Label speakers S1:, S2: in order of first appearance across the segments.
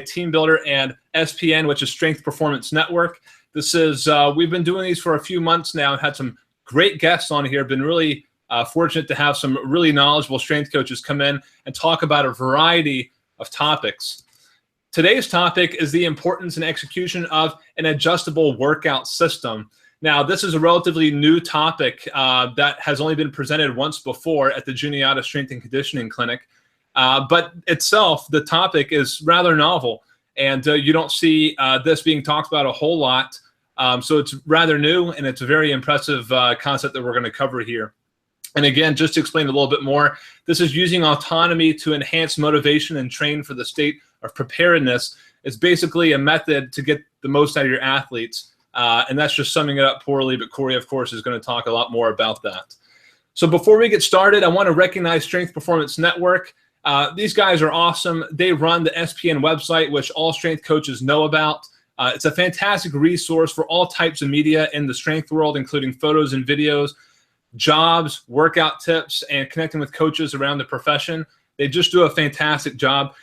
S1: Teambuildr and SPN, which is Strength Performance Network. This is we've been doing these for a few months now and had some great guests on here. Been really fortunate to have some really knowledgeable strength coaches come in and talk about a variety of topics. Today's topic is the importance and execution of an adjustable workout system. Now, this is a relatively new topic that has only been presented once before at the Juniata Strength and Conditioning Clinic. But itself, the topic is rather novel, and you don't see this being talked about a whole lot. So it's rather new, and it's a very impressive concept that we're going to cover here. And again, just to explain a little bit more, this is using autonomy to enhance motivation and train for the state of preparedness. It's basically a method to get the most out of your athletes. And that's just summing it up poorly, but Cory, of course, is going to talk a lot more about that. So before we get started, I want to recognize Strength Performance Network. These guys are awesome. They run the SPN website, which all strength coaches know about. It's a fantastic resource for all types of media in the strength world, including photos and videos, jobs, workout tips, and connecting with coaches around the profession. They just do a fantastic job.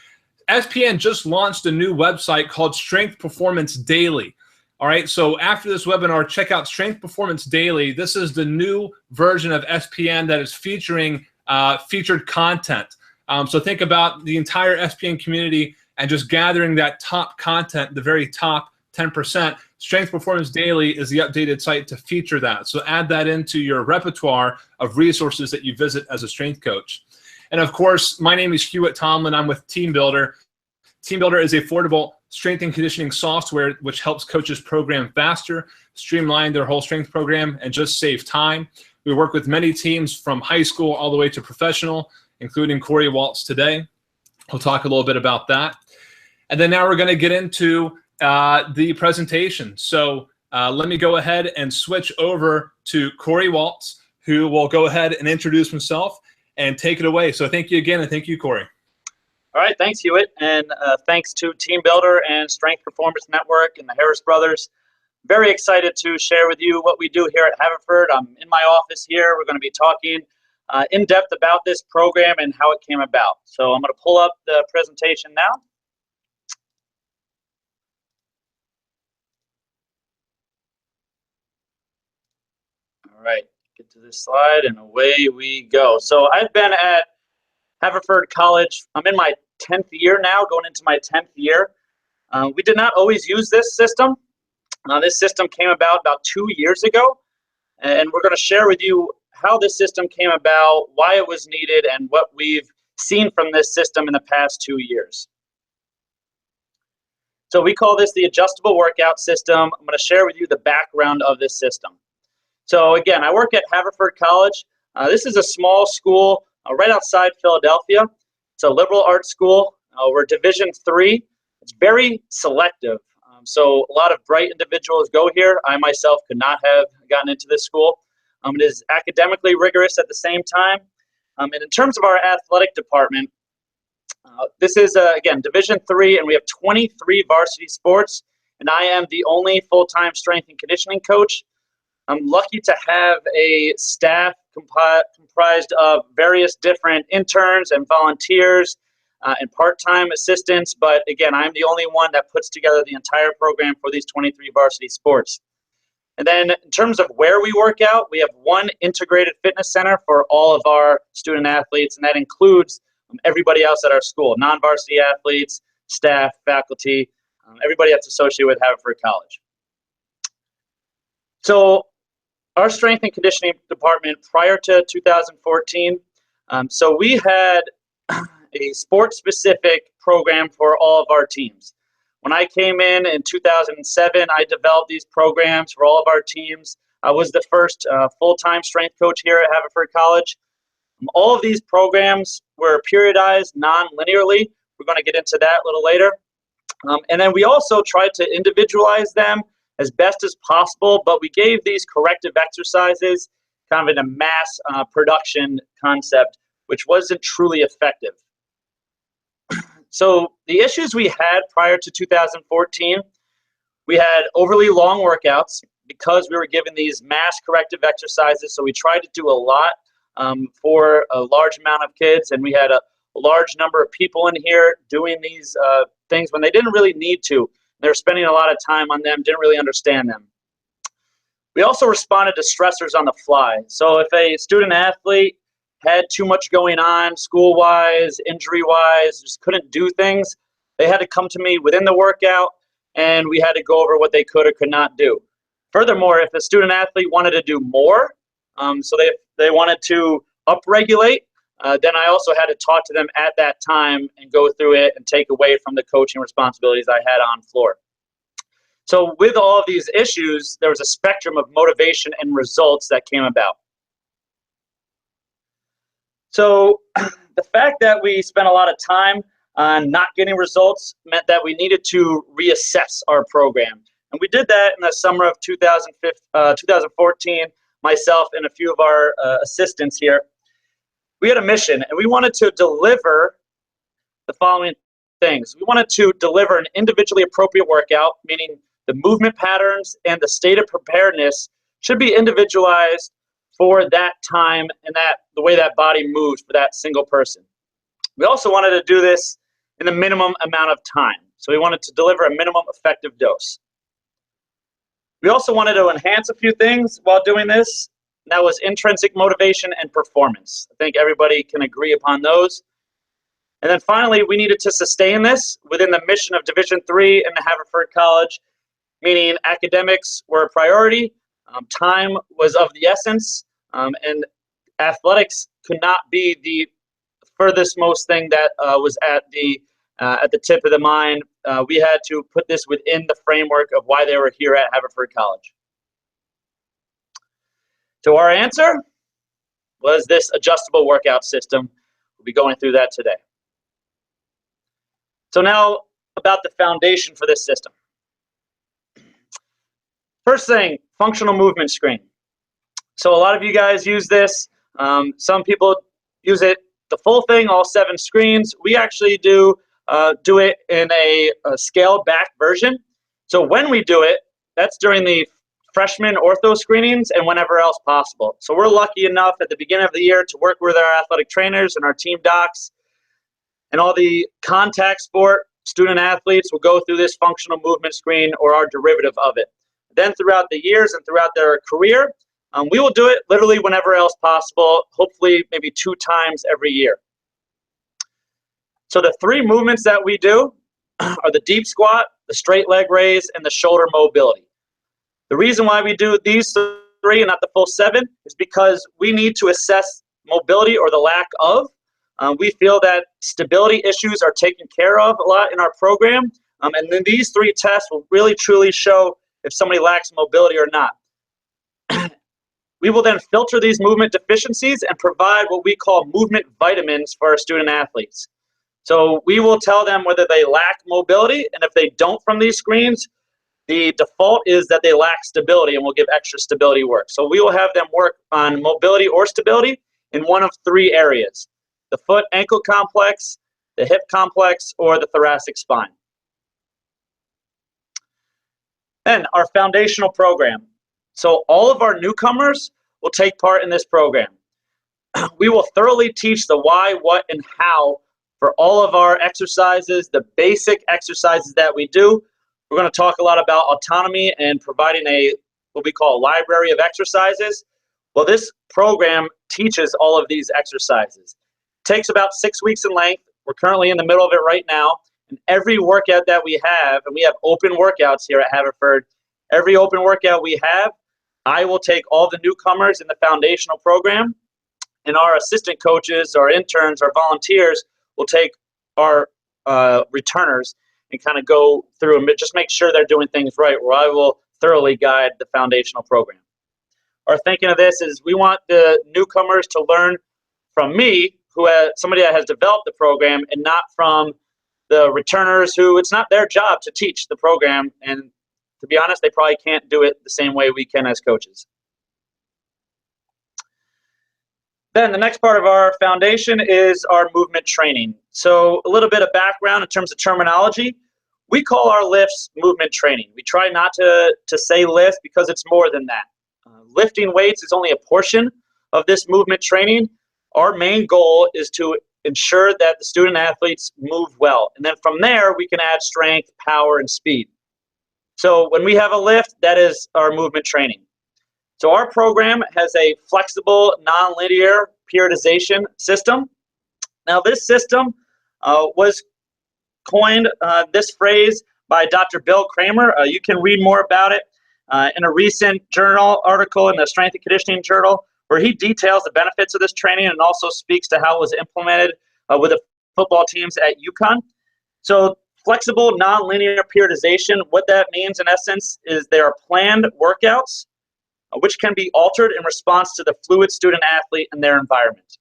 S1: SPN just launched a new website called Strength Performance Daily. All right, so after this webinar, check out Strength Performance Daily. This is the new version of SPN that is featuring featured content. So think about the entire SPN community and just gathering that top content, the very top 10%. Strength Performance Daily is the updated site to feature that. So add that into your repertoire of resources that you visit as a strength coach. And of course, my name is Hewitt Tomlin. I'm with Teambuildr. Teambuildr is affordable strength and conditioning software which helps coaches program faster, streamline their whole strength program, and just save time. We work with many teams from high school all the way to professional, including Cory Walts today. We'll talk a little bit about that. And then now we're going to get into the presentation. So let me go ahead and switch over to Cory Walts, who will go ahead and introduce himself and take it away. So thank you again, and thank you, Cory.
S2: All right, thanks, Hewitt, and thanks to Teambuildr and Strength Performance Network and the Harris brothers. Very excited to share with you what we do here at Haverford. I'm in my office here. We're going to be talking in depth about this program and how it came about. So I'm going to pull up the presentation now. All right, get to this slide and away we go. So I've been at Haverford College. I'm in my 10th year now, going into my 10th year. We did not always use this system. This system came about 2 years ago, and we're going to share with you how this system came about, why it was needed, and what we've seen from this system in the past 2 years. So we call this the adjustable workout system. I'm going to share with you the background of this system. So again, I work at Haverford College. This is a small school right outside Philadelphia. It's a liberal arts school. We're Division III. It's very selective. So a lot of bright individuals go here. I myself could not have gotten into this school. It is academically rigorous at the same time. And in terms of our athletic department, this is, again, Division III, and we have 23 varsity sports, and I am the only full-time strength and conditioning coach. I'm lucky to have a staff comprised of various different interns and volunteers and part-time assistants, but again, I'm the only one that puts together the entire program for these 23 varsity sports. And then in terms of where we work out, we have one integrated fitness center for all of our student athletes, and that includes everybody else at our school, non-varsity athletes, staff, faculty, everybody that's associated with Haverford College. So our strength and conditioning department prior to 2014, so we had a sports-specific program for all of our teams. When I came in 2007, I developed these programs for all of our teams. I was the first full-time strength coach here at Haverford College. All of these programs were periodized non-linearly. We're going to get into that a little later. And then we also tried to individualize them as best as possible, but we gave these corrective exercises kind of in a mass production concept, which wasn't truly effective. So the issues we had prior to 2014, we had overly long workouts because we were given these mass corrective exercises, so we tried to do a lot for a large amount of kids, and we had a a large number of people in here doing these things when they didn't really need to. They were spending a lot of time on them, didn't really understand them. We also responded to stressors on the fly. So if a student athlete had too much going on school-wise, injury-wise, just couldn't do things, they had to come to me within the workout, and we had to go over what they could or could not do. Furthermore, if a student athlete wanted to do more, so they wanted to upregulate, then I also had to talk to them at that time and go through it and take away from the coaching responsibilities I had on floor. So with all of these issues, there was a spectrum of motivation and results that came about. So the fact that we spent a lot of time on not getting results meant that we needed to reassess our program. And we did that in the summer of 2014, myself and a few of our assistants here. We had a mission, and we wanted to deliver the following things. We wanted to deliver an individually appropriate workout, meaning the movement patterns and the state of preparedness should be individualized for that time and the way that body moves for that single person. We also wanted to do this in the minimum amount of time. So we wanted to deliver a minimum effective dose. We also wanted to enhance a few things while doing this. And that was intrinsic motivation and performance. I think everybody can agree upon those. And then finally, we needed to sustain this within the mission of Division III in the Haverford College, meaning academics were a priority, time was of the essence, and athletics could not be the furthest most thing that was at the tip of the mind. We had to put this within the framework of why they were here at Haverford College. So our answer was this adjustable workout system. We'll be going through that today. So now about the foundation for this system. First thing, functional movement screen. So a lot of you guys use this. Some people use it the full thing, all 7 screens. We actually do it in a scaled back version. So when we do it, that's during the freshman ortho screenings and whenever else possible. So we're lucky enough at the beginning of the year to work with our athletic trainers and our team docs, and all the contact sport student athletes will go through this functional movement screen or our derivative of it. Then throughout the years and throughout their career, we will do it literally whenever else possible, hopefully maybe 2 times every year. So the 3 movements that we do are the deep squat, the straight leg raise, and the shoulder mobility. The reason why we do these 3 and not the full 7 is because we need to assess mobility or the lack of. We feel that stability issues are taken care of a lot in our program, and then these 3 tests will really truly show if somebody lacks mobility or not. We will then filter these movement deficiencies and provide what we call movement vitamins for our student athletes. So we will tell them whether they lack mobility, and if they don't from these screens, the default is that they lack stability, and we'll give extra stability work. So we will have them work on mobility or stability in one of 3 areas: the foot ankle complex, the hip complex, or the thoracic spine. Then our foundational program. So all of our newcomers will take part in this program. We will thoroughly teach the why, what, and how for all of our exercises, the basic exercises that we do. We're going to talk a lot about autonomy and providing what we call a library of exercises. Well, this program teaches all of these exercises. It takes about 6 weeks in length. We're currently in the middle of it right now. And every workout that we have, and we have open workouts here at Haverford, every open workout we have, I will take all the newcomers in the foundational program, and our assistant coaches, our interns, our volunteers will take our returners and kind of go through and just make sure they're doing things right, where I will thoroughly guide the foundational program. Our thinking of this is we want the newcomers to learn from me, somebody that has developed the program, and not from the returners who it's not their job to teach the program, and to be honest, they probably can't do it the same way we can as coaches. Then the next part of our foundation is our movement training. So a little bit of background in terms of terminology. We call our lifts movement training. We try not to say lift because it's more than that. Lifting weights is only a portion of this movement training. Our main goal is to ensure that the student athletes move well. And then from there, we can add strength, power, and speed. So when we have a lift, that is our movement training. So our program has a flexible, nonlinear periodization system. Now this system was coined, this phrase, by Dr. Bill Kramer. You can read more about it in a recent journal article in the Strength and Conditioning Journal, where he details the benefits of this training and also speaks to how it was implemented with the football teams at UConn. So flexible nonlinear periodization, what that means in essence is they are planned workouts which can be altered in response to the fluid student athlete and their environment.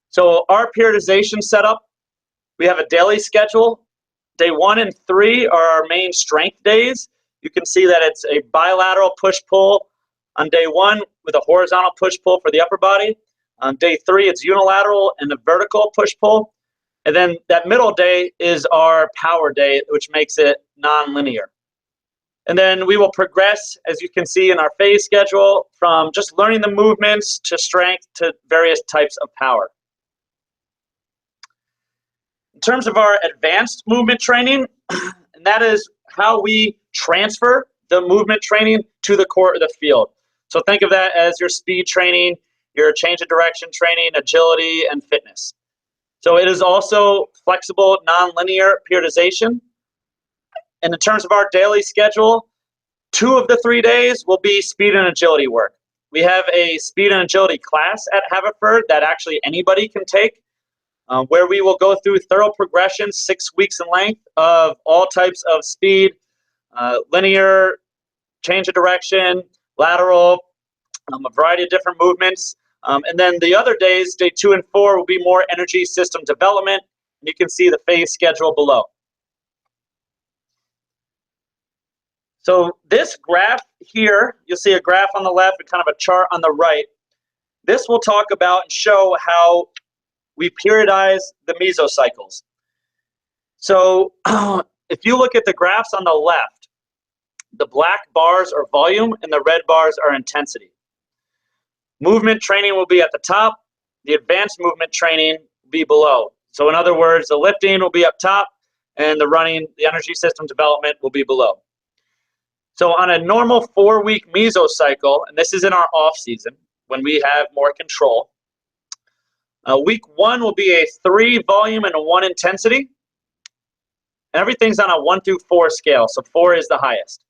S2: So our periodization setup, we have a daily schedule. Day 1 and 3 are our main strength days. You can see that it's a bilateral push-pull on day 1 with a horizontal push-pull for the upper body. On day 3, it's unilateral and a vertical push-pull. And then that middle day is our power day, which makes it non-linear. And then we will progress, as you can see in our phase schedule, from just learning the movements to strength to various types of power. In terms of our advanced movement training, and that is how we transfer the movement training to the court or the field. So think of that as your speed training, your change of direction training, agility, and fitness. So it is also flexible, nonlinear periodization. And in terms of our daily schedule, 2 of the 3 days will be speed and agility work. We have a speed and agility class at Haverford that actually anybody can take, where we will go through thorough progressions, 6 weeks in length, of all types of speed, linear, change of direction, lateral, a variety of different movements. And then the other days, day 2 and 4, will be more energy system development. And you can see the phase schedule below. So this graph here, you'll see a graph on the left and kind of a chart on the right. This will talk about and show how we periodize the mesocycles. So if you look at the graphs on the left, the black bars are volume and the red bars are intensity. Movement training will be at the top, the advanced movement training will be below. So in other words, the lifting will be up top and the running, the energy system development will be below. So on a normal 4-week mesocycle, and this is in our off season when we have more control, week 1 will be a 3 volume and a 1 intensity. And everything's on a 1 through 4 scale, so 4 is the highest.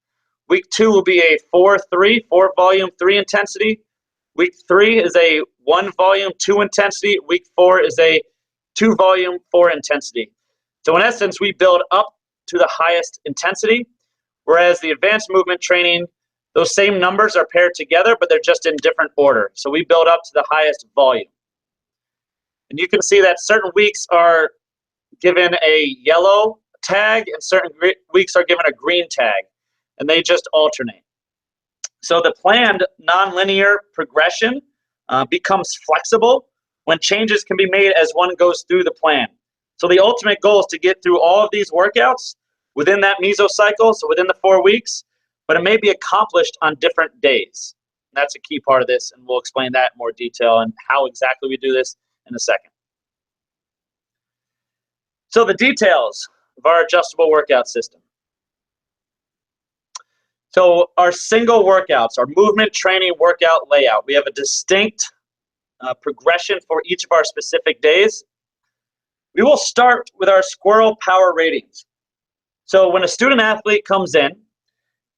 S2: Week 2 will be a 4-3, 4 volume, 3 intensity. Week 3 is a 1 volume, 2 intensity. Week 4 is a 2 volume, 4 intensity. So in essence, we build up to the highest intensity, whereas the advanced movement training, those same numbers are paired together, but they're just in different order. So we build up to the highest volume. And you can see that certain weeks are given a yellow tag and certain weeks are given a green tag, and they just alternate. So the planned nonlinear progression becomes flexible when changes can be made as one goes through the plan. So the ultimate goal is to get through all of these workouts within that mesocycle, so within the 4 weeks, but it may be accomplished on different days. And that's a key part of this, and we'll explain that in more detail and how exactly we do this in a second. So the details of our adjustable workout system. So our single workouts, our movement training workout layout, we have a distinct progression for each of our specific days. We will start with our squirrel power ratings. So when a student athlete comes in,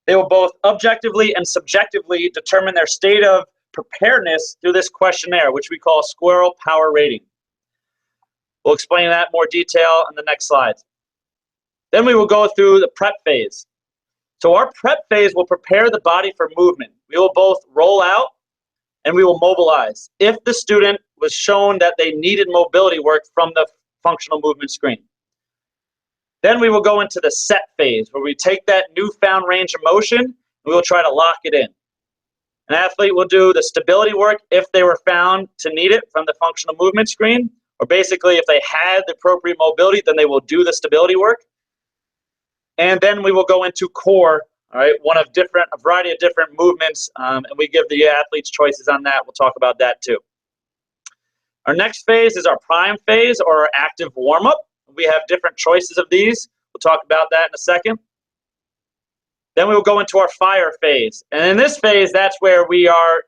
S2: they will both objectively and subjectively determine their state of preparedness through this questionnaire, which we call squirrel power rating. We'll explain that in more detail in the next slides. Then we will go through the prep phase. So our prep phase will prepare the body for movement. We will both roll out and we will mobilize if the student was shown that they needed mobility work from the functional movement screen. Then we will go into the set phase where we take that newfound range of motion and we will try to lock it in. An athlete will do the stability work if they were found to need it from the functional movement screen, or basically if they had the appropriate mobility, then they will do the stability work. And then we will go into core, all right, a variety of different movements, and we give the athletes choices on that. We'll talk about that too. Our next phase is our prime phase, or our active warm-up. We have different choices of these. We'll talk about that in a second. Then we will go into our fire phase. And in this phase, that's where we are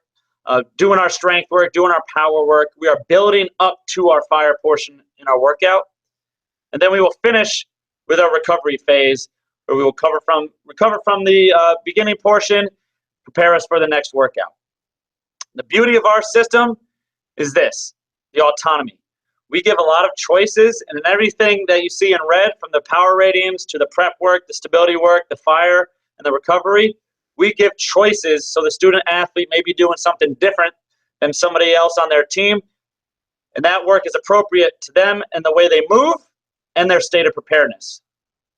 S2: doing our strength work, doing our power work. We are building up to our fire portion in our workout. And then we will finish with our recovery phase, where we will recover from the beginning portion, prepare us for the next workout. The beauty of our system is this, the autonomy. We give a lot of choices, and in everything that you see in red, from the power ratings to the prep work, the stability work, the fire, and the recovery, we give choices so the student athlete may be doing something different than somebody else on their team, and that work is appropriate to them and the way they move and their state of preparedness.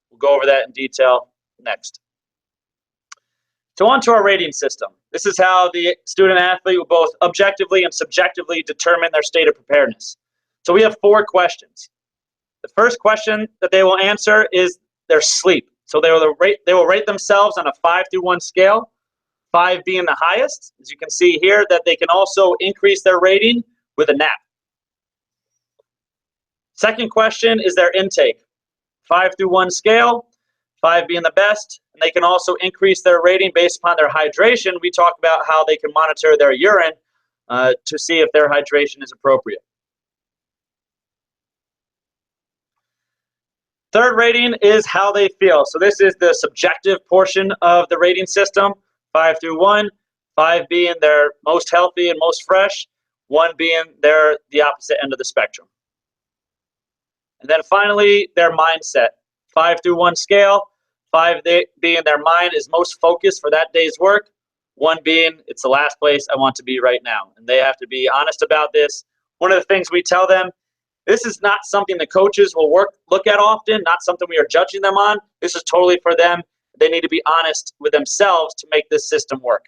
S2: We'll go over that in detail next. So on to our rating system. This is how the student athlete will both objectively and subjectively determine their state of preparedness. So we have 4 questions. The first question that they will answer is their sleep. So they will rate themselves on a 5 through 1 scale, 5 being the highest. As you can see here, that they can also increase their rating with a nap. Second question is their intake. 5 through 1 scale, 5 being the best, and they can also increase their rating based upon their hydration. We talk about how they can monitor their urine to see if their hydration is appropriate. Third rating is how they feel. So this is the subjective portion of the rating system, 5 through 1, 5 being their most healthy and most fresh, 1 being the opposite end of the spectrum. And then finally, their mindset, 5 through 1 scale, 5 being their mind is most focused for that day's work, 1 being it's the last place I want to be right now. And they have to be honest about this. One of the things we tell them, this is not something the coaches will look at often, not something we are judging them on. This is totally for them. They need to be honest with themselves to make this system work.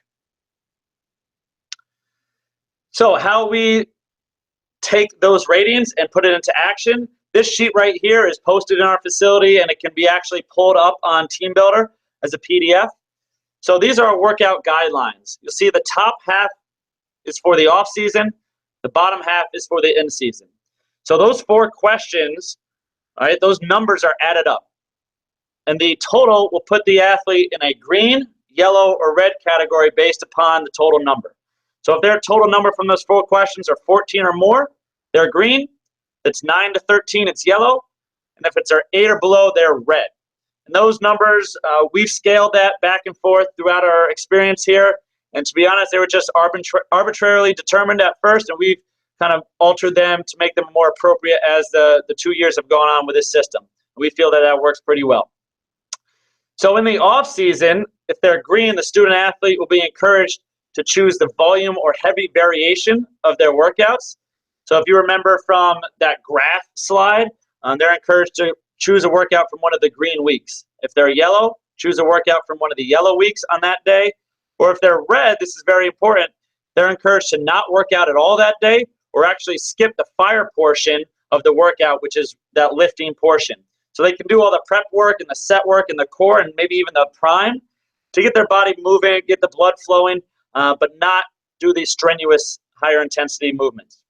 S2: So how we take those ratings and put it into action, this sheet right here is posted in our facility, and it can be actually pulled up on Teambuildr as a PDF. So these are our workout guidelines. You'll see the top half is for the off season, the bottom half is for the in season. So those 4 questions, all right, those numbers are added up. And the total will put the athlete in a green, yellow, or red category based upon the total number. So if their total number from those 4 questions are 14 or more, they're green. If it's 9 to 13, it's yellow. And if it's 8 or below, they're red. And those numbers, we've scaled that back and forth throughout our experience here. And to be honest, they were just arbitrarily determined at first, and we've kind of altered them to make them more appropriate as the 2 years have gone on with this system. We feel that that works pretty well. So in the off season, if they're green, the student athlete will be encouraged to choose the volume or heavy variation of their workouts. So if you remember from that graph slide, they're encouraged to choose a workout from one of the green weeks. If they're yellow, choose a workout from one of the yellow weeks on that day. Or if they're red, this is very important, they're encouraged to not work out at all that day, or actually skip the fire portion of the workout, which is that lifting portion. So they can do all the prep work and the set work and the core and maybe even the prime to get their body moving, get the blood flowing, but not do these strenuous higher intensity movements.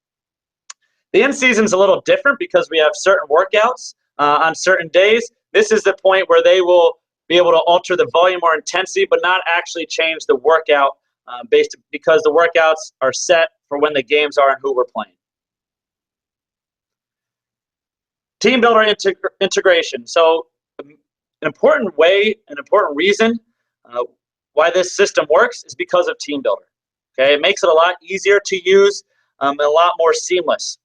S2: The in season is a little different because we have certain workouts on certain days. This is the point where they will be able to alter the volume or intensity, but not actually change the workout because the workouts are set for when the games are and who we're playing. Teambuildr integration. So an important reason why this system works is because of Teambuildr. Okay, it makes it a lot easier to use, and a lot more seamless,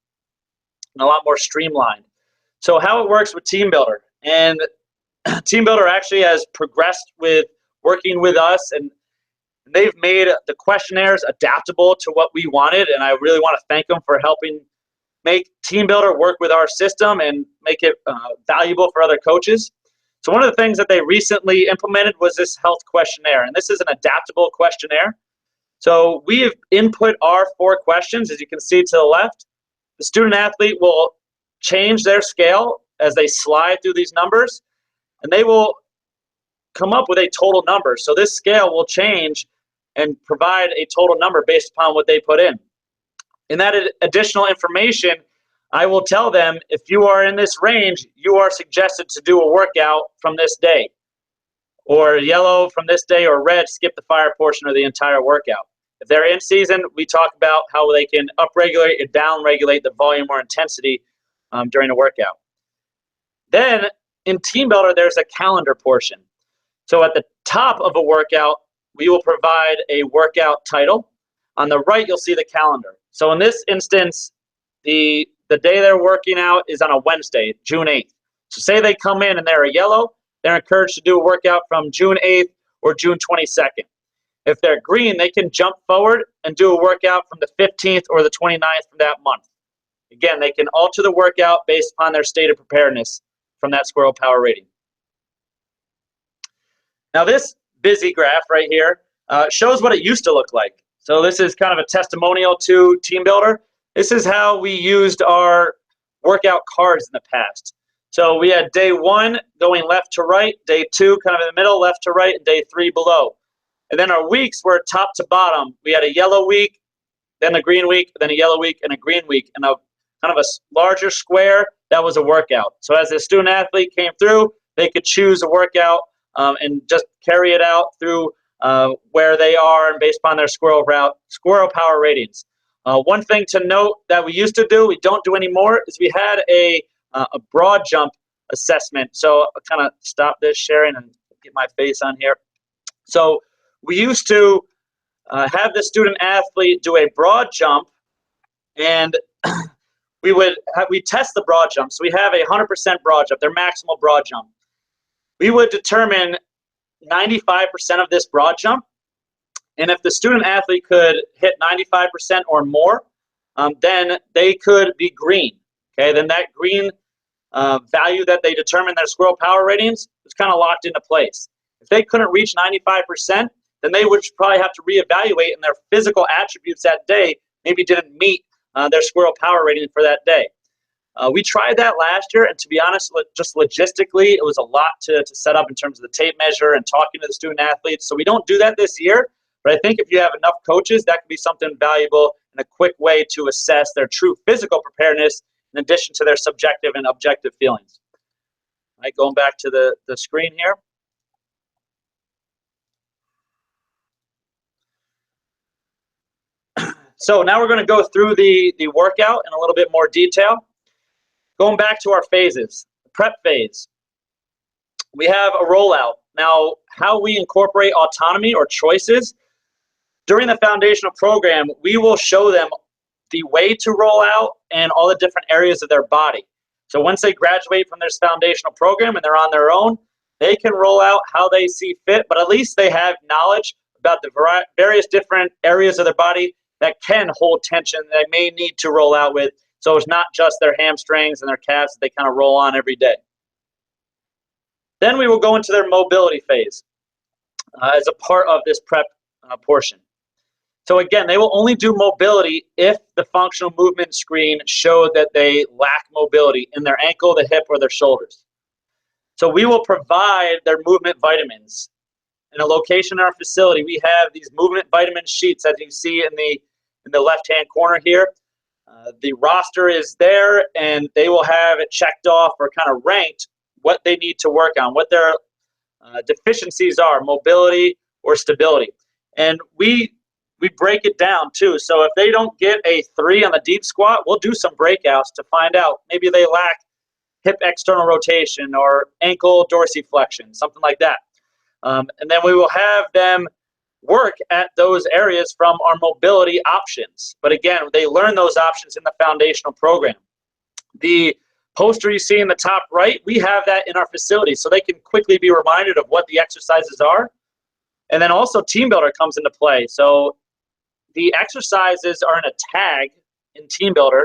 S2: and a lot more streamlined. So how it works with Teambuildr, and Teambuildr actually has progressed with working with us, and they've made the questionnaires adaptable to what we wanted, and I really want to thank them for helping make Teambuildr work with our system and make it valuable for other coaches. So one of the things that they recently implemented was this health questionnaire, and this is an adaptable questionnaire. So we have input our 4 questions, as you can see to the left. The student athlete will change their scale as they slide through these numbers, and they will come up with a total number. So this scale will change and provide a total number based upon what they put in. In that additional information, I will tell them, if you are in this range, you are suggested to do a workout from this day, or yellow from this day, or red, skip the fire portion of the entire workout. If they're in season, we talk about how they can upregulate or downregulate the volume or intensity during a workout. Then in Teambuildr, there's a calendar portion. So at the top of a workout, we will provide a workout title. On the right, you'll see the calendar. So in this instance, the day they're working out is on a Wednesday, June 8th. So say they come in and they're a yellow, they're encouraged to do a workout from June 8th or June 22nd. If they're green, they can jump forward and do a workout from the 15th or the 29th from that month. Again, they can alter the workout based upon their state of preparedness from that squirrel power rating. Now this busy graph right here shows what it used to look like. So this is kind of a testimonial to Teambuildr. This is how we used our workout cards in the past. So we had day 1 going left to right, day 2 kind of in the middle, left to right, and day 3 below. And then our weeks were top to bottom. We had a yellow week, then a green week, then a yellow week, and a green week. And a kind of a larger square, that was a workout. So as the student athlete came through, they could choose a workout and just carry it out through where they are and based upon their squirrel power ratings. One thing to note that we used to do, we don't do anymore, is we had a broad jump assessment. So I'll kind of stop this sharing and get my face on here. So we used to have the student athlete do a broad jump, and we test the broad jump. So we have a 100% broad jump, their maximal broad jump. We would determine 95% of this broad jump, and if the student athlete could hit 95% or more, then they could be green. Okay, then that green value that they determined their squirrel power ratings was kind of locked into place. If they couldn't reach 95%, then they would probably have to reevaluate, and their physical attributes that day maybe didn't meet their squirrel power rating for that day. We tried that last year, and to be honest, just logistically, it was a lot to set up in terms of the tape measure and talking to the student athletes. So we don't do that this year, but I think if you have enough coaches, that could be something valuable and a quick way to assess their true physical preparedness in addition to their subjective and objective feelings. All right, going back to the screen here. So now we're going to go through the workout in a little bit more detail. Going back to our phases, the prep phase. We have a rollout. Now, how we incorporate autonomy or choices. During the foundational program, we will show them the way to roll out and all the different areas of their body. So once they graduate from this foundational program and they're on their own, they can roll out how they see fit, but at least they have knowledge about the various different areas of their body that can hold tension that they may need to roll out with. So it's not just their hamstrings and their calves that they kind of roll on every day. Then we will go into their mobility phase as a part of this prep portion. So again, they will only do mobility if the functional movement screen showed that they lack mobility in their ankle, the hip, or their shoulders. So we will provide their movement vitamins. In a location in our facility, we have these movement vitamin sheets, as you see in the left-hand corner here. The roster is there, and they will have it checked off or kind of ranked what they need to work on, what their deficiencies are, mobility or stability. And we break it down too. So if they don't get a 3 on the deep squat, we'll do some breakouts to find out. Maybe they lack hip external rotation or ankle dorsiflexion, something like that. And then we will have them work at those areas from our mobility options. But again, they learn those options in the foundational program. The poster you see in the top right, we have that in our facility so they can quickly be reminded of what the exercises are. And then also Teambuildr comes into play. So the exercises are in a tag in Teambuildr,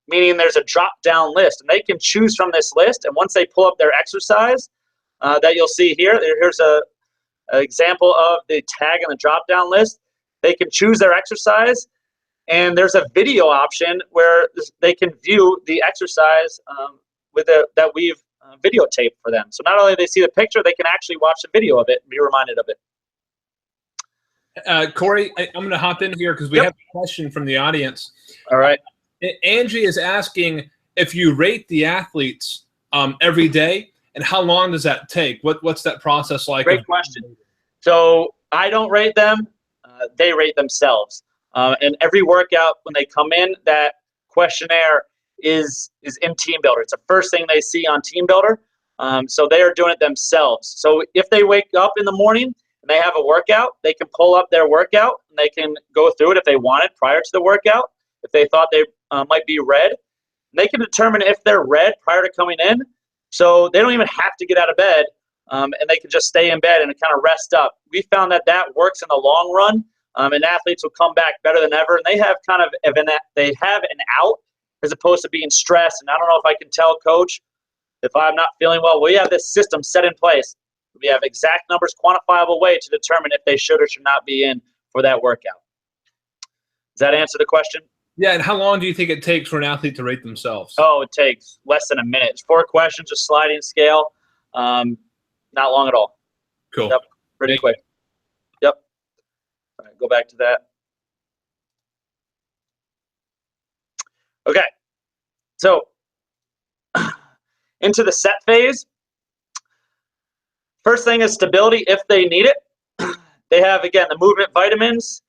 S2: meaning there's a drop-down list. And they can choose from this list. And once they pull up their exercise that you'll see here, here's an example of the tag on the drop-down list. They can choose their exercise. And there's a video option where they can view the exercise that we've videotaped for them. So not only do they see the picture, they can actually watch the video of it and be reminded of it.
S1: Cory, I'm going to hop in here because we have a question from the audience.
S2: All right.
S1: Angie is asking if you rate the athletes every day, and how long does that take? What's that process like?
S2: Great question. So I don't rate them. They rate themselves. And every workout, when they come in, that questionnaire is in Teambuildr. It's the first thing they see on Teambuildr. So they are doing it themselves. So if they wake up in the morning and they have a workout, they can pull up their workout and they can go through it if they wanted prior to the workout. If they thought they might be red, they can determine if they're red prior to coming in. So they don't even have to get out of bed, and they can just stay in bed and kind of rest up. We found that works in the long run, and athletes will come back better than ever. And they have they have an out as opposed to being stressed. And I don't know if I can tell Coach if I'm not feeling well. We have this system set in place. We have exact numbers, quantifiable way to determine if they should or should not be in for that workout. Does that answer the question?
S1: Yeah, and how long do you think it takes for an athlete to rate themselves?
S2: Oh, it takes less than a minute. It's 4 questions, a sliding scale. Not long at all.
S1: Cool.
S2: Yep, pretty quick. Yep. All right, go back to that. Okay. So into the set phase. First thing is stability if they need it. They have, again, the movement vitamins,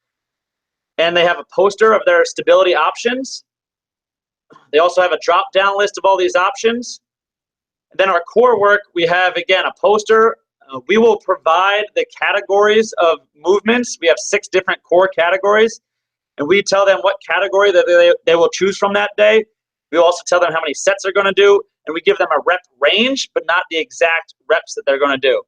S2: and they have a poster of their stability options. They also have a drop-down list of all these options. And then our core work, we have, again, a poster. We will provide the categories of movements. We have 6 different core categories, and we tell them what category that they will choose from that day. We also tell them how many sets they're going to do, and we give them a rep range, but not the exact reps that they're going to do.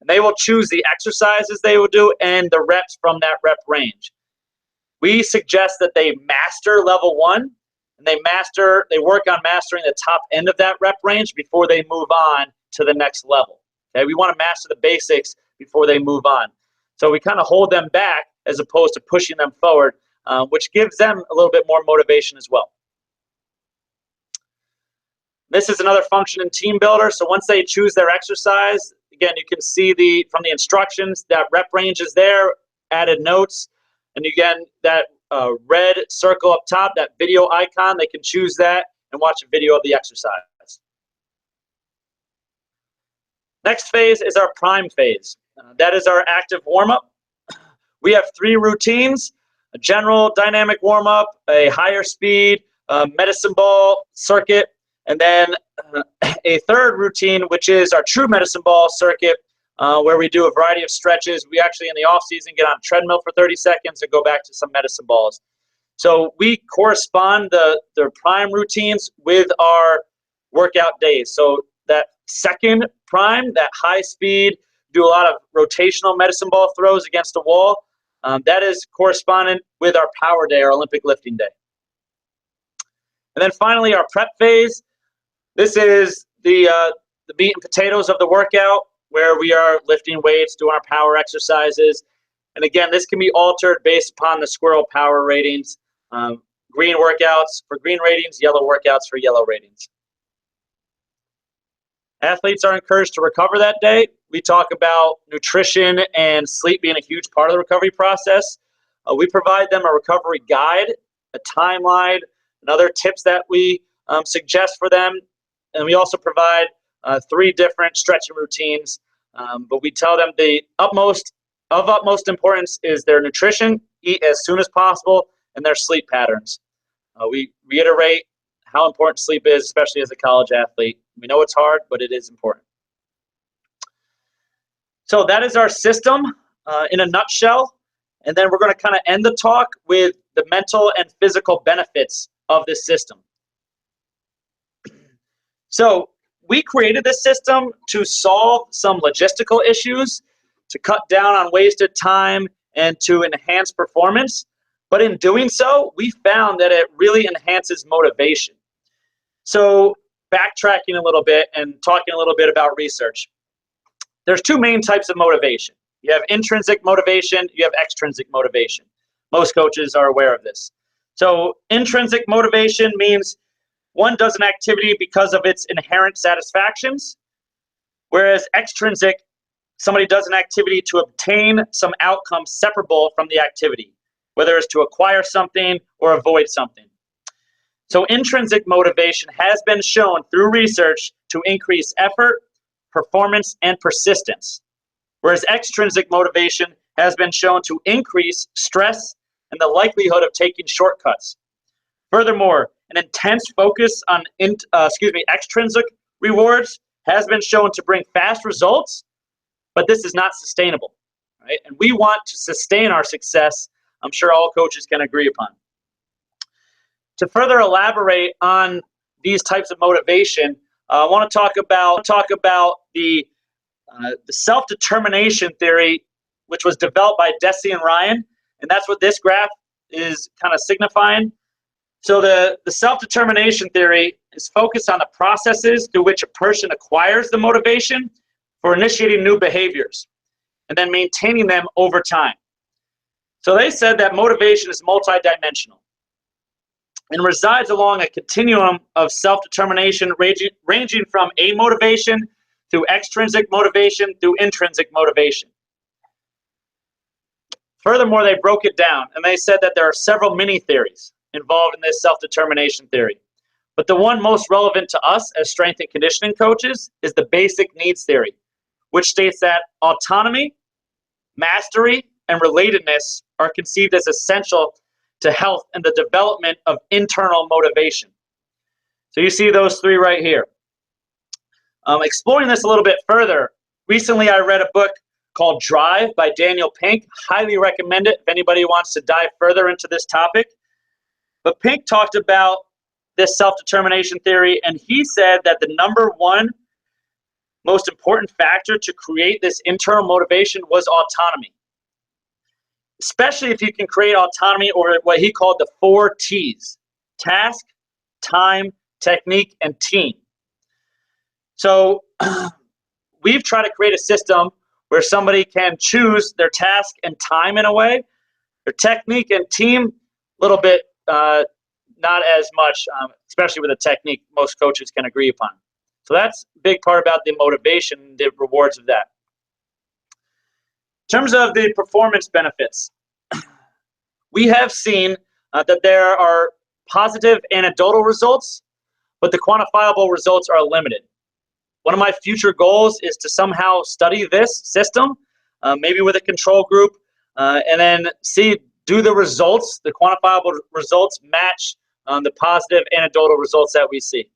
S2: And they will choose the exercises they will do and the reps from that rep range. We suggest that they master level 1, and they work on mastering the top end of that rep range before they move on to the next level. Okay, we want to master the basics before they move on. So we kind of hold them back as opposed to pushing them forward, which gives them a little bit more motivation as well. This is another function in Teambuildr. So once they choose their exercise, again, you can see from the instructions that rep range is there, added notes. And again, that red circle up top, that video icon, they can choose that and watch a video of the exercise. Next phase is our prime phase. That is our active warm-up. We have 3 routines: a general dynamic warm-up, a higher speed, medicine ball circuit, and then a 3rd routine, which is our true medicine ball circuit, where we do a variety of stretches. We actually, in the off season, get on a treadmill for 30 seconds and go back to some medicine balls. So we correspond the prime routines with our workout days. So that second prime, that high speed, do a lot of rotational medicine ball throws against a wall. That is correspondent with our power day, our Olympic lifting day. And then finally, our prep phase. This is the meat and potatoes of the workout, where we are lifting weights, doing our power exercises. And again, this can be altered based upon the squirrel power ratings. Green workouts for green ratings, yellow workouts for yellow ratings. Athletes are encouraged to recover that day. We talk about nutrition and sleep being a huge part of the recovery process. We provide them a recovery guide, a timeline, and other tips that we suggest for them. And we also provide 3 different stretching routines. But we tell them the utmost importance is their nutrition, eat as soon as possible, and their sleep patterns. We reiterate how important sleep is, especially as a college athlete. We know it's hard, but it is important. So that is our system in a nutshell. And then we're going to kind of end the talk with the mental and physical benefits of this system. So we created this system to solve some logistical issues, to cut down on wasted time, and to enhance performance. But in doing so, we found that it really enhances motivation. So backtracking a little bit and talking a little bit about research. There's 2 main types of motivation. You have intrinsic motivation, you have extrinsic motivation. Most coaches are aware of this. So intrinsic motivation means one does an activity because of its inherent satisfactions, whereas extrinsic somebody does an activity to obtain some outcome separable from the activity, whether it's to acquire something or avoid something. So intrinsic motivation has been shown through research to increase effort, performance, and persistence, whereas extrinsic motivation has been shown to increase stress and the likelihood of taking shortcuts. Furthermore, an intense focus on extrinsic rewards has been shown to bring fast results, but this is not sustainable, right? And we want to sustain our success. I'm sure all coaches can agree upon. To further elaborate on these types of motivation, I want to talk about the self-determination theory, which was developed by Deci and Ryan, and that's what this graph is kind of signifying. So the self-determination theory is focused on the processes through which a person acquires the motivation for initiating new behaviors and then maintaining them over time. So they said that motivation is multidimensional and resides along a continuum of self-determination ranging from amotivation through extrinsic motivation through intrinsic motivation. Furthermore, they broke it down and they said that there are several mini-theories involved in this self-determination theory. But the one most relevant to us as strength and conditioning coaches is the basic needs theory, which states that autonomy, mastery, and relatedness are conceived as essential to health and the development of internal motivation. So you see those three right here. Exploring this a little bit further, recently I read a book called Drive by Daniel Pink. Highly recommend it if anybody wants to dive further into this topic. But Pink talked about this self-determination theory, and he said that the number one most important factor to create this internal motivation was autonomy. Especially if you can create autonomy over what he called the 4 T's: task, time, technique, and team. So we've tried to create a system where somebody can choose their task and time in a way, their technique and team, a little bit not as much, especially with the technique most coaches can agree upon. So that's a big part about the motivation, the rewards of that. In terms of the performance benefits, we have seen that there are positive anecdotal results, but the quantifiable results are limited. One of my future goals is to somehow study this system, maybe with a control group, and then do the results, the quantifiable results match the positive anecdotal results that we see.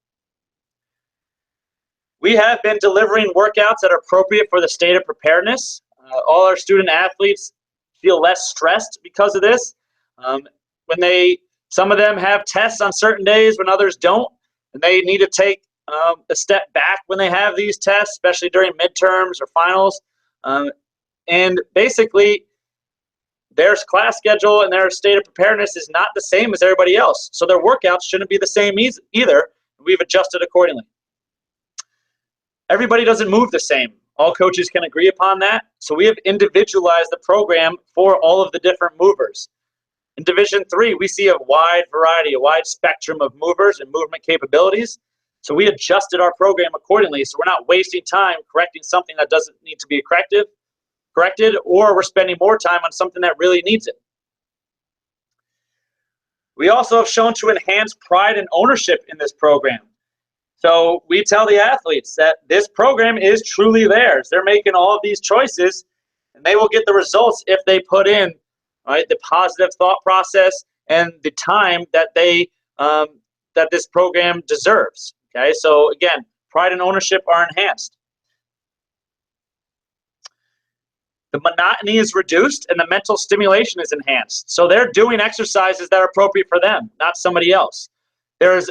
S2: We have been delivering workouts that are appropriate for the state of preparedness. All our student athletes feel less stressed because of this. Some of them have tests on certain days when others don't, and they need to take a step back when they have these tests, especially during midterms or finals. And basically, their class schedule and their state of preparedness is not the same as everybody else. So their workouts shouldn't be the same either. We've adjusted accordingly. Everybody doesn't move the same. All coaches can agree upon that. So we have individualized the program for all of the different movers. In Division 3, we see a wide variety, a wide spectrum of movers and movement capabilities. So we adjusted our program accordingly. So we're not wasting time correcting something that doesn't need to be corrected, or we're spending more time on something that really needs it. We also have shown to enhance pride and ownership in this program. So we tell the athletes that this program is truly theirs. They're making all of these choices, and they will get the results if they put in, right, the positive thought process and the time that that this program deserves. Okay, so again, pride and ownership are enhanced. The monotony is reduced and the mental stimulation is enhanced. So they're doing exercises that are appropriate for them, not somebody else. There's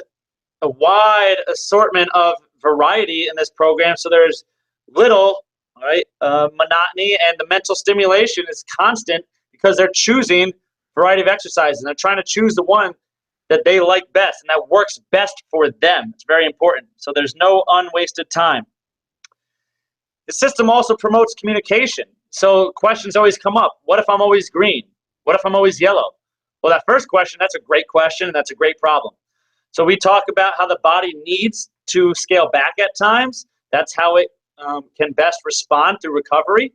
S2: a wide assortment of variety in this program, so there's little monotony, and the mental stimulation is constant because they're choosing a variety of exercises, and they're trying to choose the one that they like best and that works best for them. It's very important. So there's no unwasted time. The system also promotes communication. So questions always come up. What if I'm always green? What if I'm always yellow? Well, that first question, that's a great question, and that's a great problem. So we talk about how the body needs to scale back at times. That's how it can best respond through recovery.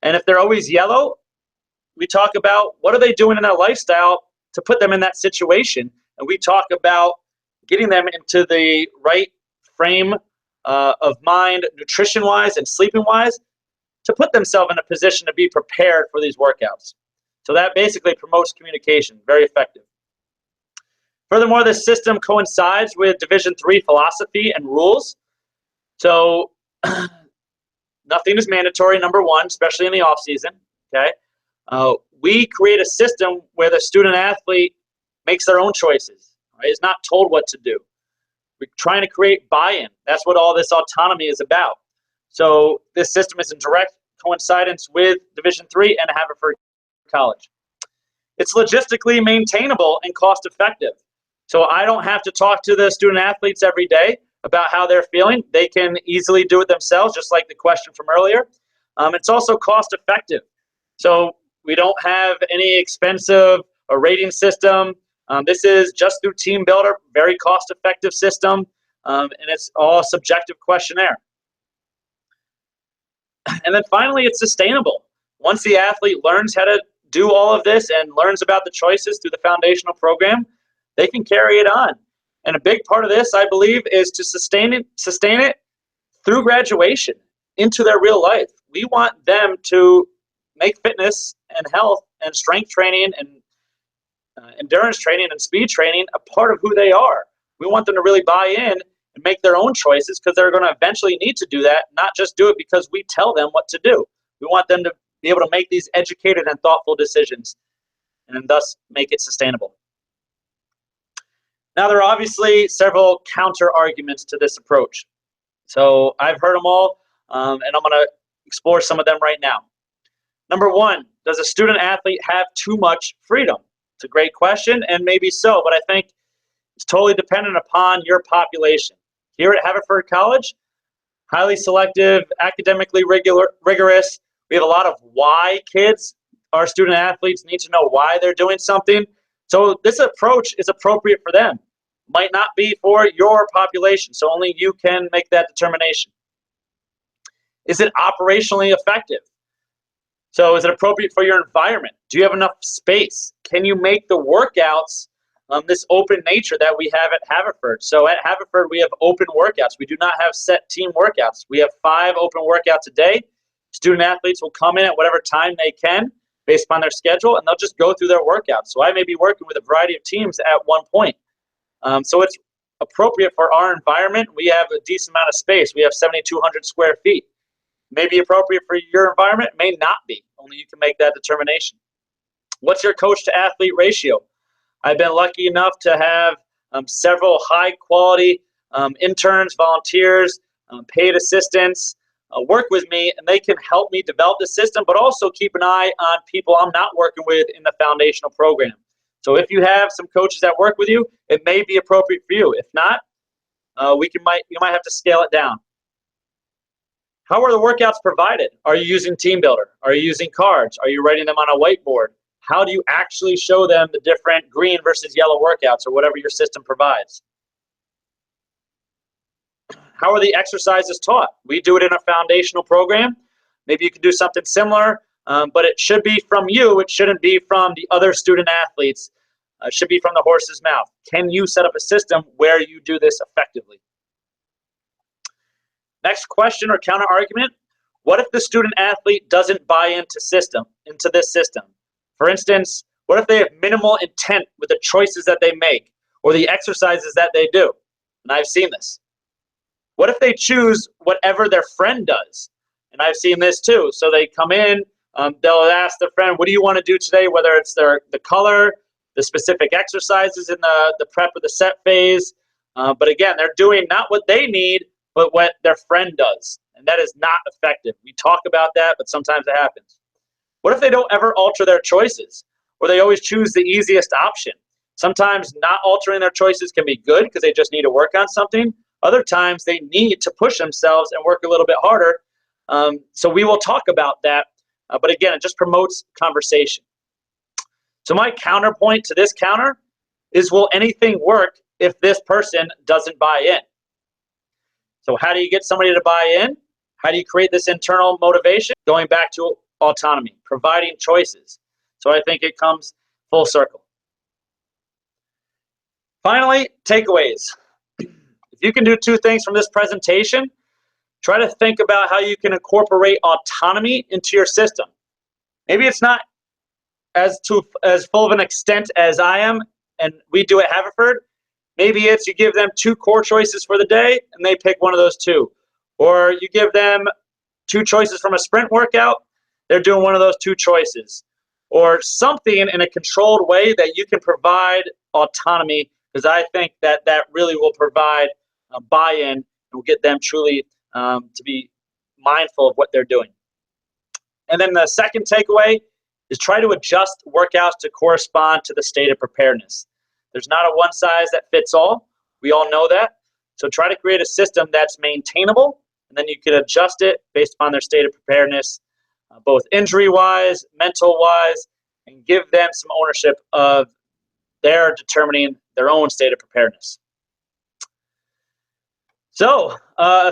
S2: And if they're always yellow, we talk about what are they doing in their lifestyle to put them in that situation. And we talk about getting them into the right frame of mind, nutrition-wise and sleeping-wise, to put themselves in a position to be prepared for these workouts. So that basically promotes communication, very effective. Furthermore, this system coincides with Division III philosophy and rules. So nothing is mandatory, number one, especially in the off season. Okay, we create a system where the student athlete makes their own choices. Right? Is not told what to do. We're trying to create buy-in. That's what all this autonomy is about. So this system is in direct coincidence with Division III and Haverford College. It's logistically maintainable and cost-effective. So I don't have to talk to the student athletes every day about how they're feeling. They can easily do it themselves, just like the question from earlier. It's also cost-effective. So we don't have any expensive rating system. This is just through Teambuildr, very cost-effective system, and it's all subjective questionnaire. And then finally, it's sustainable. Once the athlete learns how to do all of this and learns about the choices through the foundational program, they can carry it on. And a big part of this, I believe, is to sustain it through graduation into their real life. We want them to make fitness and health and strength training and endurance training and speed training a part of who they are. We want them to really buy in and make their own choices, because they're going to eventually need to do that, not just do it because we tell them what to do. We want them to be able to make these educated and thoughtful decisions and thus make it sustainable. Now, there are obviously several counter arguments to this approach. So I've heard them all, and I'm going to explore some of them right now. Number one, does a student athlete have too much freedom? It's a great question, and maybe so, but I think it's totally dependent upon your population. Here at Haverford College, highly selective, academically rigorous. We have a lot of why kids. Our student athletes need to know why they're doing something. So this approach is appropriate for them. Might not be for your population, so only you can make that determination. Is it operationally effective? So is it appropriate for your environment? Do you have enough space? Can you make the workouts this open nature that we have at Haverford? So at Haverford, we have open workouts. We do not have set team workouts. We have 5 open workouts a day. Student athletes will come in at whatever time they can based upon their schedule, and they'll just go through their workouts. So I may be working with a variety of teams at one point. So it's appropriate for our environment. We have a decent amount of space. We have 7,200 square feet. May be appropriate for your environment, may not be. Only you can make that determination. What's your coach to athlete ratio? I've been lucky enough to have several high quality interns, volunteers, paid assistants work with me, and they can help me develop the system, but also keep an eye on people I'm not working with in the foundational program. So if you have some coaches that work with you, it may be appropriate for you. If not, you might have to scale it down. How are the workouts provided? Are you using Teambuildr? Are you using cards? Are you writing them on a whiteboard? How do you actually show them the different green versus yellow workouts, or whatever your system provides? How are the exercises taught? We do it in a foundational program. Maybe you can do something similar, but it should be from you. It shouldn't be from the other student athletes. It should be from the horse's mouth. Can you set up a system where you do this effectively? Next question or counter argument: what if the student athlete doesn't buy into this system? For instance, what if they have minimal intent with the choices that they make or the exercises that they do? And I've seen this. What if they choose whatever their friend does? And I've seen this too. So they come in, they'll ask their friend, what do you want to do today? Whether it's the color, the specific exercises in the prep or the set phase. But again, they're doing not what they need, but what their friend does. And that is not effective. We talk about that, but sometimes it happens. What if they don't ever alter their choices, or they always choose the easiest option? Sometimes not altering their choices can be good because they just need to work on something. Other times they need to push themselves and work a little bit harder. So we will talk about that. But again, it just promotes conversation. So my counterpoint to this counter is, will anything work if this person doesn't buy in? So how do you get somebody to buy in? How do you create this internal motivation? Going back to autonomy, providing choices. So I think it comes full circle. Finally, takeaways. If you can do two things from this presentation, try to think about how you can incorporate autonomy into your system. Maybe it's not as full of an extent as I am and we do at Haverford. Maybe it's you give them 2 core choices for the day and they pick one of those 2. Or you give them 2 choices from a sprint workout, they're doing one of those 2 choices. Or something in a controlled way that you can provide autonomy, because I think that really will provide buy-in and will get them truly to be mindful of what they're doing. And then the second takeaway is try to adjust workouts to correspond to the state of preparedness. There's not a one size that fits all. We all know that. So try to create a system that's maintainable, and then you can adjust it based upon their state of preparedness, both injury-wise, mental-wise, and give them some ownership of their determining their own state of preparedness. So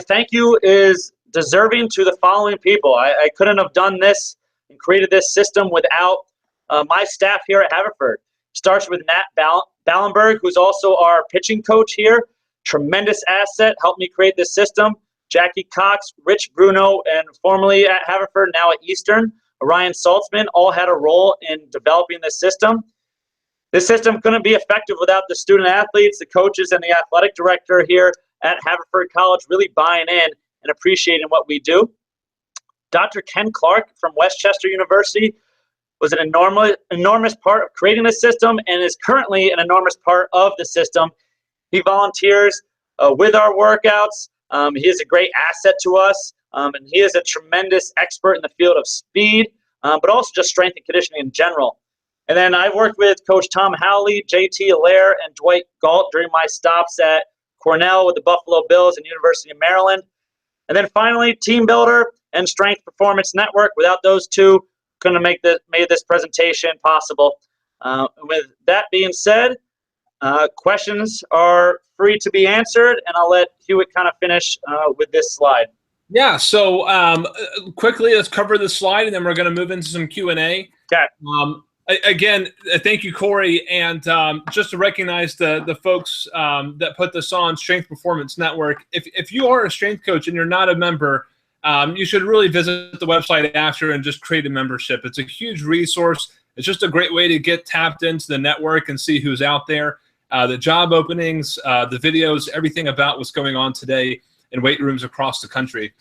S2: thank you is deserving to the following people. I couldn't have done this and created this system without my staff here at Haverford. Starts with Nat Ballenberg, who's also our pitching coach here. Tremendous asset, helped me create this system. Jackie Cox, Rich Bruno, and formerly at Haverford, now at Eastern, Ryan Saltzman, all had a role in developing this system. This system couldn't be effective without the student athletes, the coaches, and the athletic director here at Haverford College really buying in and appreciating what we do. Dr. Ken Clark from Westchester University was an enormous part of creating this system and is currently an enormous part of the system. He volunteers with our workouts. He is a great asset to us, and he is a tremendous expert in the field of speed, but also just strength and conditioning in general. And then I worked with Coach Tom Howley, JT Allaire, and Dwight Galt during my stops at Cornell with the Buffalo Bills and University of Maryland. And then finally, Teambuildr and Strength Performance Network. Without those two, couldn't have made this presentation possible. With that being said, questions are free to be answered, and I'll let Hewitt kind of finish with this slide.
S1: Yeah, so quickly, let's cover this slide, and then we're going to move into some Q&A.
S2: Okay.
S1: Again, thank you, Cory, and just to recognize the folks that put this on, Strength Performance Network. If you are a strength coach and you're not a member, you should really visit the website after and just create a membership. It's a huge resource. It's just a great way to get tapped into the network and see who's out there, the job openings, the videos, everything about what's going on today in weight rooms across the country.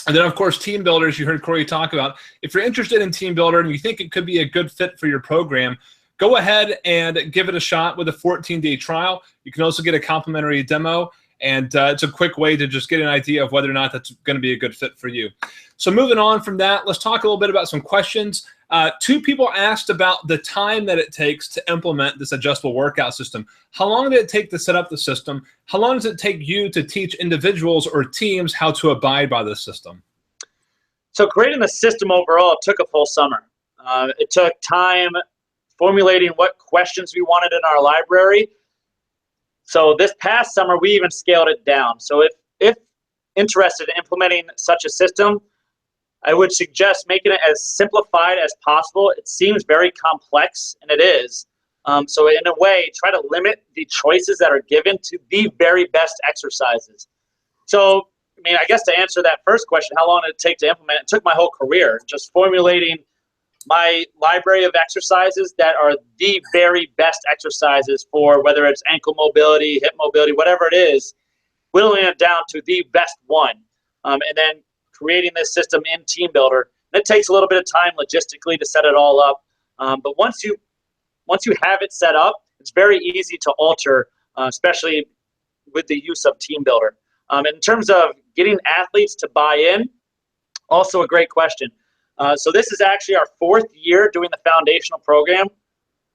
S1: And then, of course, Teambuildr, as you heard Cory talk about. If you're interested in Teambuildr and you think it could be a good fit for your program, go ahead and give it a shot with a 14-day trial. You can also get a complimentary demo, and it's a quick way to just get an idea of whether or not that's going to be a good fit for you. So moving on from that, let's talk a little bit about some questions. 2 people asked about the time that it takes to implement this adjustable workout system. How long did it take to set up the system? How long does it take you to teach individuals or teams how to abide by this system?
S2: So creating the system overall took a full summer. It took time formulating what questions we wanted in our library. So this past summer, we even scaled it down. So if interested in implementing such a system, I would suggest making it as simplified as possible. It seems very complex, and it is. So in a way, try to limit the choices that are given to the very best exercises. So, I mean, I guess to answer that first question, how long did it take to implement? It took my whole career, just formulating my library of exercises that are the very best exercises for whether it's ankle mobility, hip mobility, whatever it is, whittling it down to the best one. And then creating this system in Teambuildr. And it takes a little bit of time logistically to set it all up. But once you have it set up, it's very easy to alter, especially with the use of Teambuildr. In terms of getting athletes to buy in, also a great question. So this is actually our 4th year doing the foundational program.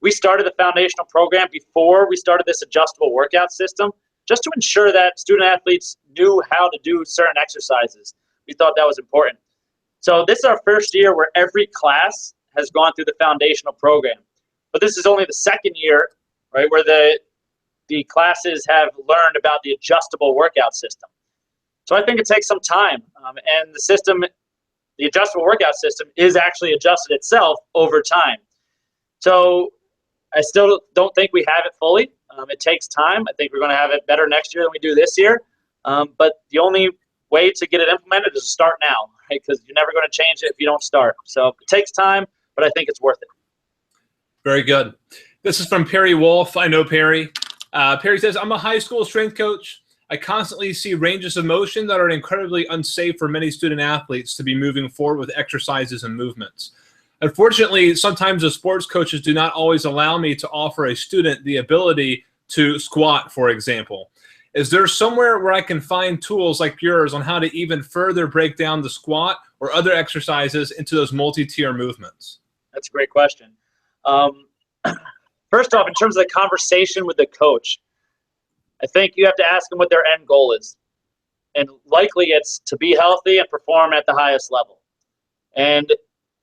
S2: We started the foundational program before we started this adjustable workout system, just to ensure that student athletes knew how to do certain exercises. We thought that was important. So this is our first year where every class has gone through the foundational program. But this is only the 2nd year, right, where the classes have learned about the adjustable workout system. So I think it takes some time, and the system, the adjustable workout system, is actually adjusted itself over time. So I still don't think we have it fully. It takes time. I think we're going to have it better next year than we do this year. But the only way to get it implemented is to start now, right? Because you're never going to change it if you don't start. So it takes time, but I think it's worth it.
S1: Very good. This is from Perry Wolf. I know Perry. Perry says, I'm a high school strength coach. I constantly see ranges of motion that are incredibly unsafe for many student athletes to be moving forward with exercises and movements. Unfortunately, sometimes the sports coaches do not always allow me to offer a student the ability to squat, for example. Is there somewhere where I can find tools like yours on how to even further break down the squat or other exercises into those multi-tier movements?
S2: That's a great question. First off, in terms of the conversation with the coach, I think you have to ask them what their end goal is. And likely it's to be healthy and perform at the highest level. And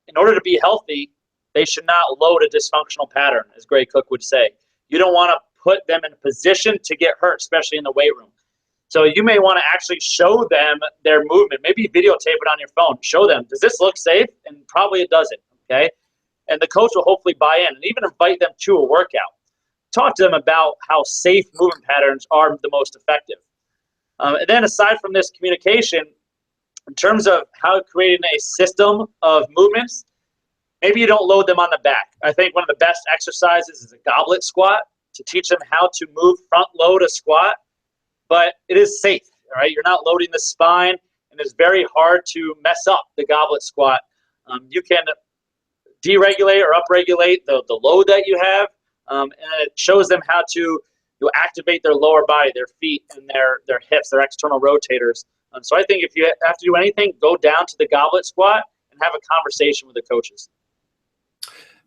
S2: in order to be healthy, they should not load a dysfunctional pattern, as Gray Cook would say. You don't want to put them in a position to get hurt, especially in the weight room. So you may want to actually show them their movement. Maybe videotape it on your phone. Show them, does this look safe? And probably it doesn't, okay? And the coach will hopefully buy in and even invite them to a workout. Talk to them about how safe movement patterns are the most effective. And then aside from this communication, in terms of how creating a system of movements, maybe you don't load them on the back. I think one of the best exercises is a goblet squat to teach them how to move front load a squat, but it is safe, all right? You're not loading the spine, and it's very hard to mess up the goblet squat. You can deregulate or upregulate the load that you have, and it shows them how to activate their lower body, their feet, and their hips, their external rotators. So I think if you have to do anything, go down to the goblet squat and have a conversation with the coaches.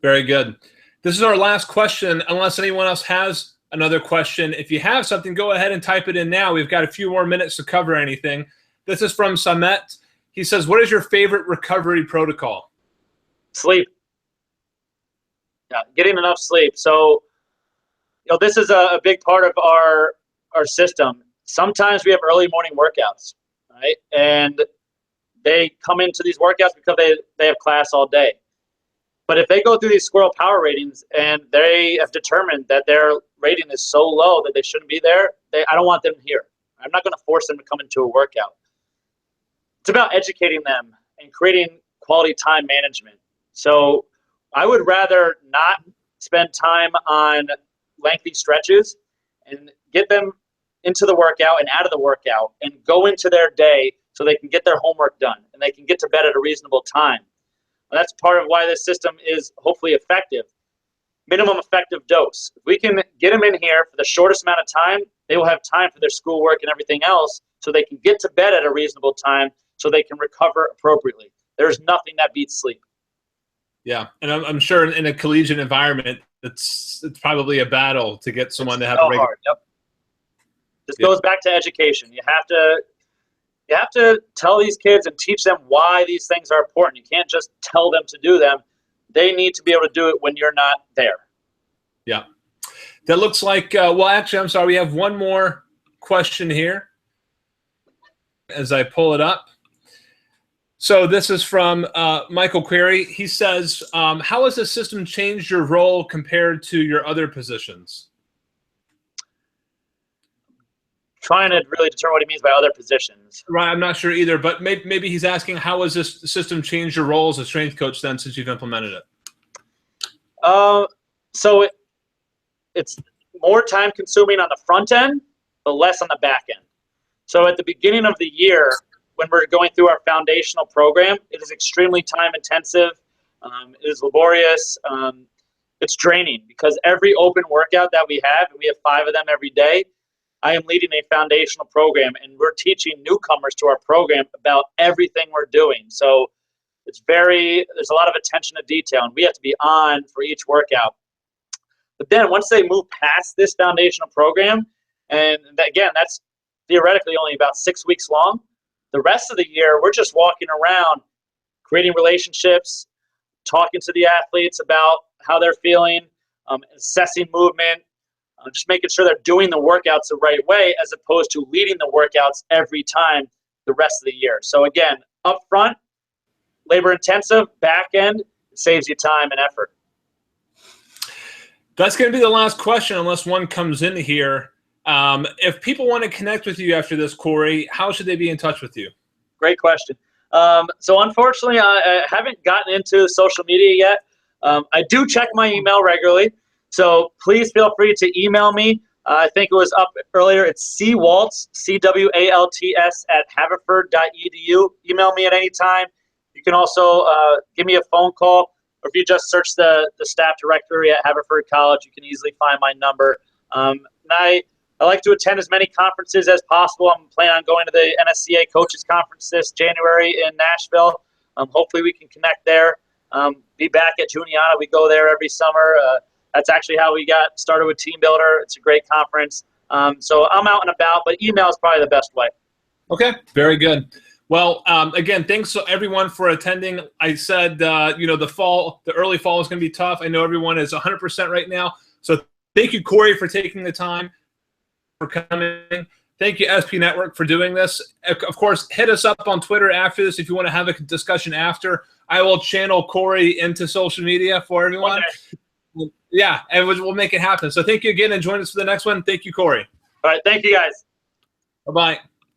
S1: Very good. This is our last question, unless anyone else has another question. If you have something, go ahead and type it in now. We've got a few more minutes to cover anything. This is from Samet. He says, what is your favorite recovery protocol?
S2: Sleep. Yeah, getting enough sleep. So, this is a big part of our system. Sometimes we have early morning workouts, right? And they come into these workouts because they have class all day. But if they go through these squirrel power ratings and they have determined that their rating is so low that they shouldn't be there, I don't want them here. I'm not going to force them to come into a workout. It's about educating them and creating quality time management. So I would rather not spend time on lengthy stretches and get them into the workout and out of the workout and go into their day so they can get their homework done and they can get to bed at a reasonable time. And that's part of why this system is hopefully effective. Minimum effective dose. If we can get them in here for the shortest amount of time, they will have time for their schoolwork and everything else so they can get to bed at a reasonable time so they can recover appropriately. There's nothing that beats sleep.
S1: Yeah, and I'm sure in a collegiate environment, it's probably a battle to get someone to have
S2: so
S1: a regular.
S2: Hard. Yep. This goes back to education. You have to tell these kids and teach them why these things are important. You can't just tell them to do them. They need to be able to do it when you're not there.
S1: Yeah. That looks like, well, actually, I'm sorry. We have one more question here as I pull it up. So this is from Michael Query. He says, how has the system changed your role compared to your other positions?
S2: Trying to really determine what he means by other positions.
S1: Right, I'm not sure either, but maybe he's asking, how has this system changed your role as a strength coach then since you've implemented it?
S2: So it's more time consuming on the front end, but less on the back end. So at the beginning of the year, when we're going through our foundational program, it is extremely time intensive. It is laborious. It's draining because every open workout that we have, and we have 5 of them every day, I am leading a foundational program, and we're teaching newcomers to our program about everything we're doing. So there's a lot of attention to detail, and we have to be on for each workout. But then once they move past this foundational program, and again, that's theoretically only about 6 weeks long, the rest of the year, we're just walking around, creating relationships, talking to the athletes about how they're feeling, assessing movement, just making sure they're doing the workouts the right way as opposed to leading the workouts every time the rest of the year. So again, up front, labor intensive, back end, it saves you time and effort.
S1: That's going to be the last question unless one comes in here. If people want to connect with you after this, Cory, how should they be in touch with you?
S2: Great question. So unfortunately, I haven't gotten into social media yet. I do check my email regularly, so please feel free to email me. I think it was up earlier. It's cwalts, CWALTS @haverford.edu. Email me at any time. You can also give me a phone call, or if you just search the staff directory at Haverford College, you can easily find my number. And I like to attend as many conferences as possible. I'm planning on going to the NSCA Coaches Conference this January in Nashville. Hopefully we can connect there. Be back at Juniata. We go there every summer. That's actually how we got started with Teambuildr. It's a great conference. So I'm out and about, but email is probably the best way.
S1: Okay, very good. Well, again, thanks everyone for attending. I said, the early fall is going to be tough. I know everyone is 100% right now. So thank you, Cory, for taking the time, for coming. Thank you, SP Network, for doing this. Of course, hit us up on Twitter after this if you want to have a discussion after. I will channel Cory into social media for everyone.
S2: Okay.
S1: Yeah, and we'll make it happen. So thank you again, and join us for the next one. Thank you, Cory.
S2: All right, thank you, guys.
S1: Bye-bye.